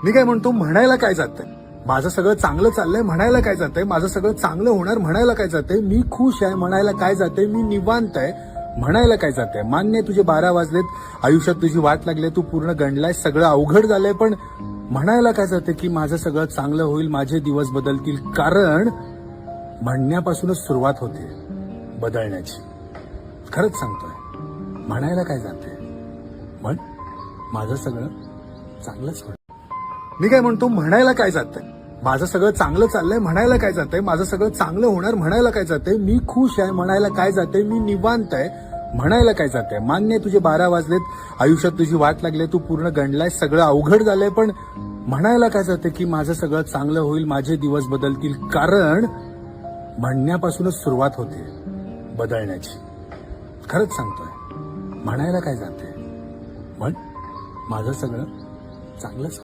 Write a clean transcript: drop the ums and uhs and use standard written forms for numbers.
मी काय म्हणतो, म्हणायला काय जातंय? माझं सगळं चांगलं चाललंय म्हणायला काय जातंय? माझं सगळं चांगलं होणार म्हणायला काय जातंय? मी खुश आहे म्हणायला काय जातंय? मी निवांत आहे म्हणायला काय जातंय? मान्य आहे, तुझे 12 वाजलेत, आयुष्यात तुझी वाट लागली, तू पूर्ण गंडलाय, सगळं अवघड झालंय, पण म्हणायला काय जातंय की माझं सगळं चांगलं होईल, माझे दिवस बदलतील. कारण म्हणण्यापासूनच सुरुवात होते बदलण्याची. खरंच सांगतोय, म्हणायला काय जातंय? म्हण, माझं सगळं चांगलंच होईल. मी काय म्हणतो, म्हणायला काय जातंय? माझं सगळं चांगलं चाललंय म्हणायला काय जातंय? माझं सगळं चांगलं होणार म्हणायला काय जातंय? मी खुश आहे म्हणायला काय जातंय? मी निवांत आहे म्हणायला काय जातंय? मान्य आहे, तुझे 12 वाजलेत, आयुष्यात तुझी वाट लागली, तू पूर्ण गंडलाय, सगळं अवघड झालंय, पण म्हणायला काय जातंय की माझं सगळं चांगलं होईल, माझे दिवस बदलतील. कारण म्हणण्यापासूनच सुरुवात होते बदलण्याची. खरंच सांगतोय, म्हणायला काय जातंय? म्हण, माझं सगळं चांगलंच